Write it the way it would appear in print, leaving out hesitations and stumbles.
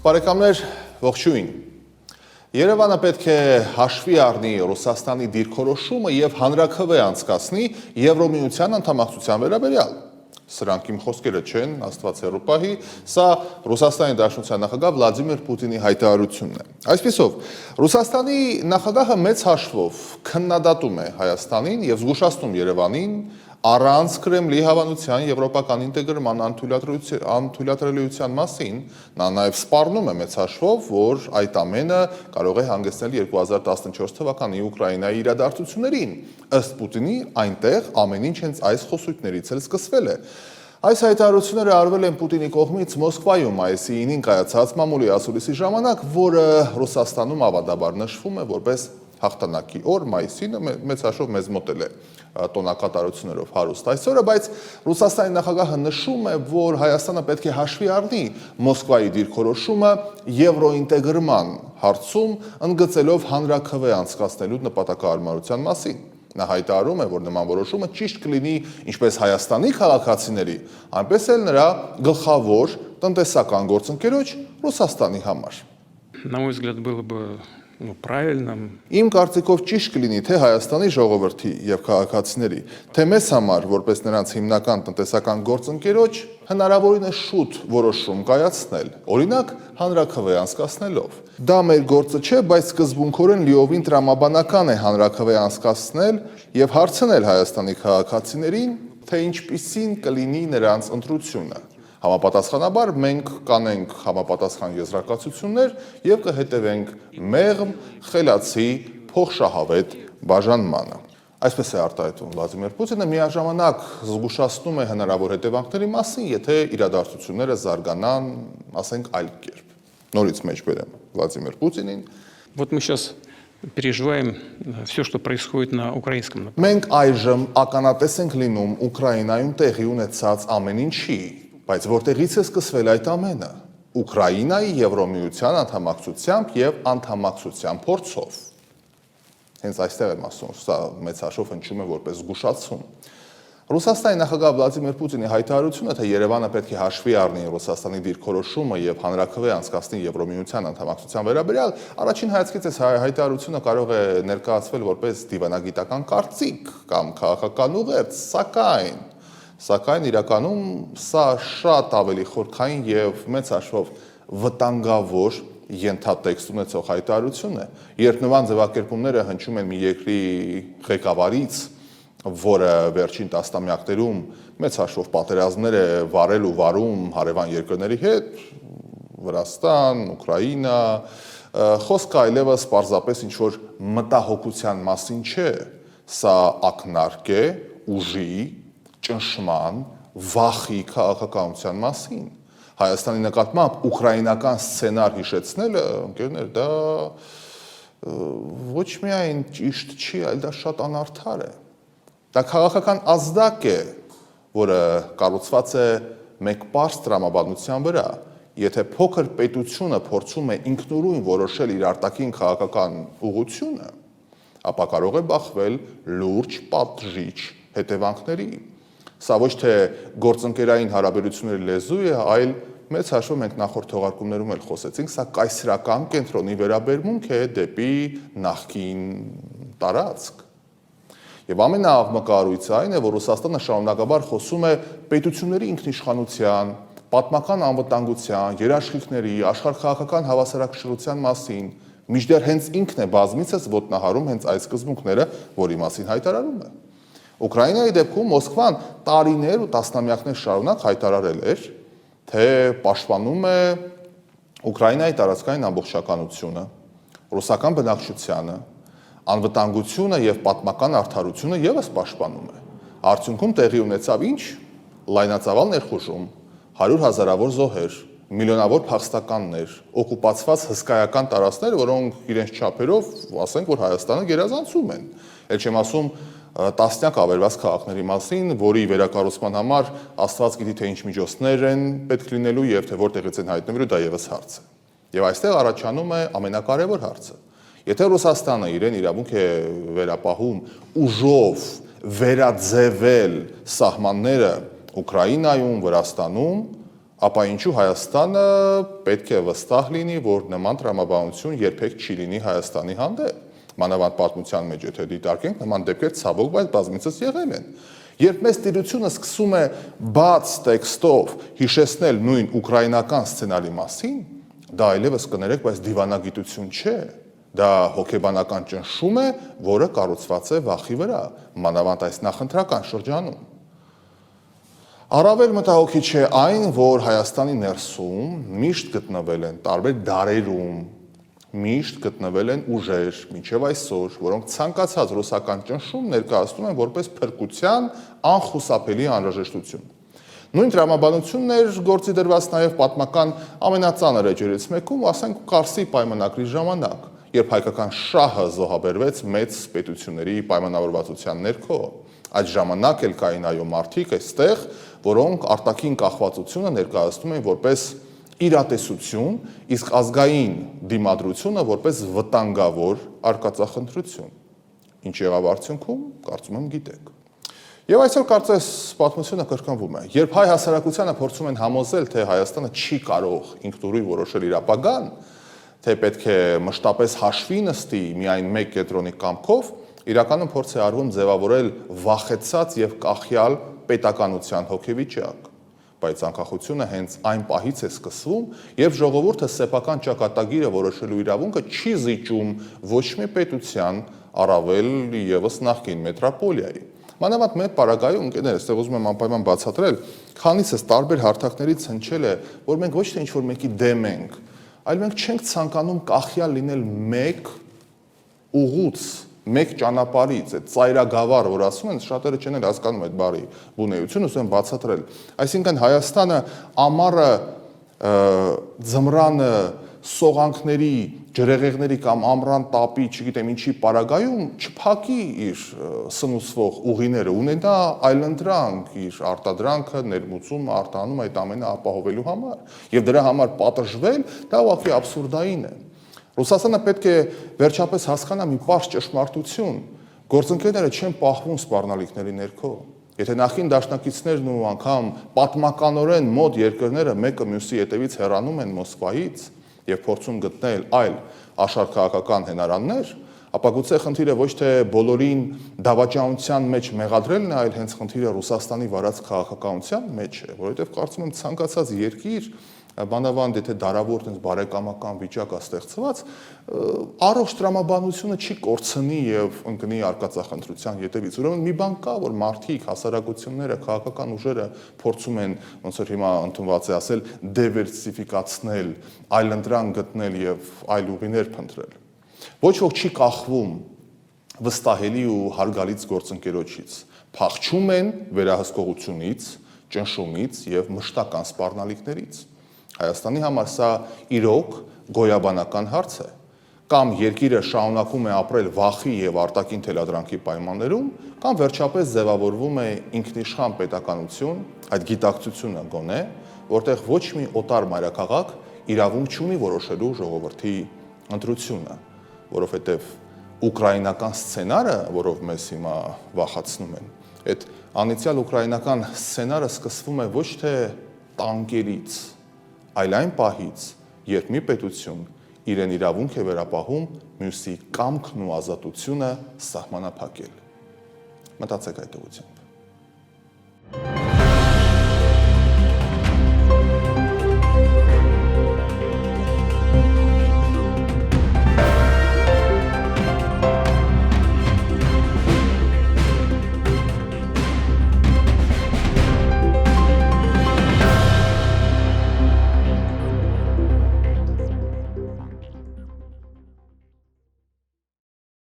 Բարեկամներ, ողջույն։ Երևանը պետք է հաշվի առնի Ռուսաստանի դիրքորոշումը եւ հանրաքվե անցկացնի Եվրոմիության անդամակցության վերաբերյալ։ Սրանք իմ խոսքերը չեն, Աստված հեռու պահի, սա Ռուսաստանի Դաշնության նախագահ Վլադիմիր Պուտինի հայտարարությունն է։ Այսպիսով, Ռուսաստանի նախագահը մեծ հաշվով քննադատում է Հայաստանին եւ զգուշացնում Երևանին առանց Կրեմլի հավանության եվրոպական ինտեգրման անթույլատրելիության մասին, նա նաև սպառնում է մեծ հաշվով, որ այդ ամենը կարող է հանգեցնել 2014 թվականի Ուկրաինայի իրադարձություններին, ըստ Պուտինի այնտեղ ամեն ինչ հենց այս խոսույթներից էլ սկսվել է։ Այս հայտարարությունները արվել են Պուտինի կողմից Մոսկվայում մայիսի 9-ին կայացած մամուլի ասուլիսի ժամանակ, որը Ռուսաստանում ավանդաբար նշվում է որպես հաղթանակի օր, մայիսինը մեծ հաշվով մեզ մոտել է տոնակատարություններով հարուստ այսօրը, բայց Ռուսաստանի նախագահը նշում է, որ Հայաստանը պետք է հաշվի առնի Մոսկվայի դիրքորոշումը եվրոինտեգրման հարցում, ընդգծելով հանրաքվե անցկացնելու նպատակահարմարության մասին։ Նա հայտարարում է, որ նման որոշումը ճիշտ կլինի ինչպես Հայաստանի քաղաքացիների, այնպես էլ նրա գլխավոր տնտեսական գործընկերոջ Ռուսաստանի համար։ На мой взгляд, было бы правильным. Իմ կարծիքով ճիշտ կլինի թե Հայաստանի ժողովրդի եւ քաղաքացիների, թե մեզ համար, որպես նրանց հիմնական տնտեսական գործընկերոջ, հնարավորինս շուտ որոշում կայացնել, օրինակ հանրաքվե անցկացնելով։ Դա մեր գործը չէ, բայց սկզբունքորեն լիովին տրամաբանական է հանրաքվե անցկացնել եւ հարցնել Հայաստանի քաղաքացիներին, թե ինչպիսին կլինի նրանց ընտրությունը։ Համապատասխանաբար մենք կանենք համապատասխան եզրակացություններ եւ կհետևենք մեղմ, խելացի, փոխշահավետ բաժանմանը։ Այսպես է արտահայտում Վլադիմիր Պուտինը, միաժամանակ զգուշացնում է հնարավոր հետևանքների մասին, եթե իրադարձությունները զարգանան, ասենք, այլ կերպ։ Նորից մեջ բերեմ Վլադիմիր Պուտինին։ Вот мы сейчас переживаем все, что происходит на украинском направлении. Մենք այժմ ականատես ենք լինում Ուկրաինայում տեղի ունեցած ամեն ինչի, բայց որտեղից է սկսվել այդ ամենը։ Ուկրաինայի Եվրոմիության անդամակցությամբ եւ անդամակցության փորձով։ Հենց այստեղ եմ ասում, սա մեծ հաշվով հնչում է որպես զգուշացում։ Ռուսաստանի նախագահ Վլադիմիր Պուտինի հայտարարությունը, թե Երևանը պետք է հաշվի առնի Ռուսաստանի դիրքորոշումը եւ հանրաքվե անցկացնի Եվրոմիության անդամակցության վերաբերյալ, առաջին հայացքից այս հայտարարությունը կարող է ներկայացվել որպես դիվանագիտական կարծիք կամ քաղաքական ուղերձ, սակայն իրականում սա շատ ավելի խորքային եւ մեծ հաշվով վտանգավոր ենթատեքստ ունեցող հայտարարություն է, երբ նման ձևակերպումները հնչում են մի երկրի ղեկավարից, որը վերջին տասնամյակներում մեծ հաշվով պատերազմներ է վարել ու վարում հարևան երկրների հետ, Վրաստան, Ուկրաինա, խոսքը այլևս պարզապես ինչ-որ մտահոգության մասին չէ, սա ակնարկ է ուժի, ճնշման, վախի քաղաքականության մասին։ Հայաստանի նկատմամբ ուկրաինական սցենար հիշեցնելը, ընկերներ, դա ոչ միայն ճիշտ չի, այլ դա շատ անարդար է։ Դա քաղաքական ազդակ է, որը կառուցված է մեկ պարզ տրամաբանության վրա։ Եթե փոքր պետությունը փորձում է ինքնուրույն որոշել իր արտաքին քաղաքական ուղղությունը, ապա կարող է բախվել լուրջ պատժիչ հետևանքների։ Սա ոչ թե գործընկերային հարաբերությունների լեզու է, այլ մեծ հաշվով մենք նախորդ թողարկումներում էլ խոսեցինք, սա կայսրական կենտրոնի վերաբերմունք է դեպի նախկին տարածք։ Եվ ամենաաղմկահարույցը այն է, որ Ռուսաստանը շարունակաբար խոսում է պետությունների ինքնիշխանության, պատմական անվտանգության, երաշխիքների, աշխարհաքաղաքական հավասարակշռության մասին, մինչդեռ հենց ինքն է բազմիցս ոտնահարում հենց այս սկզբունքները, որի մասին հայտարարում է։ Ուկրաինայի դեպքում Մոսկվան տարիներ ու տասնամյակներ շարունակ հայտարարել էր, թե պաշտպանում է Ուկրաինայի տարածքային ամբողջականությունը, ռուսական բնակչությանը, անվտանգությունը եւ պատմական արդարությունը եւս պաշտպանում է։ Արդյունքում տեղի ունեցավ ինչ? Լայնածավալ ներխուժում, 100 հազարավոր զոհեր, միլիոնավոր փախստականներ, օկուպացված հսկայական տարածքներ, որոնք իրենց չափերով, ասենք, որ Հայաստանը գերազանցում են։ Էլ չեմ ասում տասնյակ ավերված քաղաքների մասին, որի վերակառուցման համար Աստված գիտի թե ինչ միջոցներ են պետք լինելու եւ թե որտեղից են հայտնվելու, դա եւս հարց է։ Եվ այստեղ առաջանում է ամենակարևոր հարցը։ Եթե Ռուսաստանը իրեն իրավունք է վերապահում ուժով վերաձևել սահմանները Ուկրաինայում, Վրաստանում, ապա ինչու Հայաստանը պետք է վստահ լինի, որ նման տրամաբանություն երբեք չի լինի Հայաստանի հանդեպ։ Մանավանդ պատմության մեջ եթե դիտարկենք, նման դեպքեր ցավոք, բայց բազմիցս եղել են։ Երբ մեծ տիրությունը սկսում է բաց տեքստով հիշեցնել նույն ուկրաինական սցենարի մասին, դա այլևս կներեք, բայց դիվանագիտություն չէ։ Դա հոգեբանական ճնշում է, որը կառուցված է վախի վրա, մանավանդ այս նախընտրական շրջանում։ Առավել մտահոգիչ է այն, որ Հայաստանի ներսում միշտ գտնվել են տարբեր դարերում, միշտ գտնվել են ուժեր, մինչև այսօր, որոնք ցանկացած ռուսական ճնշում ներկայացնում են որպես փրկության անխուսափելի անհրաժեշտություն։ Նույն տրամաբանությունն էր գործի դրված նաև պատմական ամենածանր էջերից մեկում, ասենք Կարսի պայմանագրի ժամանակ, երբ հայկական շահը զոհաբերվեց մեծ պետությունների պայմանավորվածության ներքո։ Այդ ժամանակ էլ կային այո մարդիկ այստեղ, որոնք արտաքին կախվածությունը ներկայացնում են որպես իրատեսություն, իսկ ազգային դիմադրությունը որպես վտանգավոր արկածախնդրություն։ Ինչ եղավ արդյունքում, կարծում եմ գիտեք։ Եվ այսօր կարծես պատմությունը կրկնվում է։ Երբ հայ հասարակությանը փորձում են համոզել, թե Հայաստանը չի կարող ինքնուրույն որոշել իր ապագան, թե պետք է մշտապես հաշվի նստի միայն մեկ կենտրոնի կամքով, իրականում փորձ է արվում ձևավորել վախեցած եւ կախյալ պետականության հոգեվիճակ։ Բայց անկախությունը հենց այն պահից է սկսվում, երբ ժողովուրդը սեփական ճակատագիրը որոշելու իրավունքը չի զիջում ոչ մի պետության, առավել եւս նախկին մետրոպոլիայի։ Մանավանդ մեր պարագայում ընկերներ, այստեղ ուզում եմ անպայման բացատրել, քանիսս տարբեր հարթակներից հնչել է, որ մենք ոչ թե ինչ-որ մեկի դեմ ենք, այլ մենք չենք ցանկանում կախյալ լինել մեկ ուղուց, մեկ ճանապարհից, այդ ծայրագավառ, որ ասում են, շատերը չեն էլ հասկանում այդ բառի բունեությունը, ուզում եմ բացատրել։ Այսինքն Հայաստանը ամառը, ձմռանը, սողանքների, ջրեղեղների կամ ամռան տապի, չգիտեմ ինչի պարագայում չփակի իր սնուցվող ուղիները, ունենա այլընտրանք, իր արտադրանքը, ներմուծումը, արտահանում այդ ամենը ապահովելու համար։ Եվ դրա համար պատժվել, դա ուղղակի աբսուրդային է։ Ռուսաստանը պետք է վերջապես հասկանա մի պարզ ճշմարտություն, գործընկերները չեն պահվում սպառնալիքների ներքո։ Եթե նախին դաշնակիցներն ու անգամ պատմականորեն մոտ երկրները մեկը մյուսի հետևից հեռանում են Մոսկվայից եւ փորձում գտնել այլ աշխարհքաղաքական հենարաններ, ապա գուցե խնդիրը ոչ թե բոլորին դավաճանության մեջ մեղադրելն է, այլ հենց խնդիրը Ռուսաստանի վարած քաղաքականության մեջ է, որովհետեւ կարծում եմ ցանկացած երկիր, բանավանդ եթե դարավոր այնպես բարեկամական վիճակ է ստեղծված, առողջ տրամաբանությունը չի կորցնի եւ ընկնի արկածախնդրության ետևից։ Ուրեմն մի բան կա, որ մարդիկ, հասարակությունները, քաղաքական ուժերը փորձում են, ոնց որ հիմա ընդունված է ասել, դիվերսիֆիկացնել, այլընտրանք գտնել եւ այլ ուղիներ փնտրել։ Ոչ ոք չի կախվում վստահելի ու հարգալից գործընկերոջից։ Փախչում են վերահսկողությունից, ճնշումից եւ մշտական սպառնալիքներից։ Հայաստանի համար սա իրոք գոյաբանական հարց է։ Կամ երկիրը շարունակում է ապրել վախի եւ արտաքին թելադրանքի պայմաններում, կամ վերջապես ձևավորվում է ինքնիշխան պետականություն, այդ գիտակցությունը գոնե, որտեղ ոչ մի օտար մայրաքաղաք իրավունք չունի որոշելու ժողովրդի ընտրությունը, որովհետեւ ուկրաինական սցենարը, որով մեզ հիմա վախացնում են, այդ անիցիալ ուկրաինական սցենարը սկսվում է ոչ թե տանկերից, այլ այն պահից, երբ մի պետություն իրեն իրավունք է վերապահում մյուսի կամքն ու ազատությունը սահմանափակել։ Մտածեք այդ ուղղությամբ։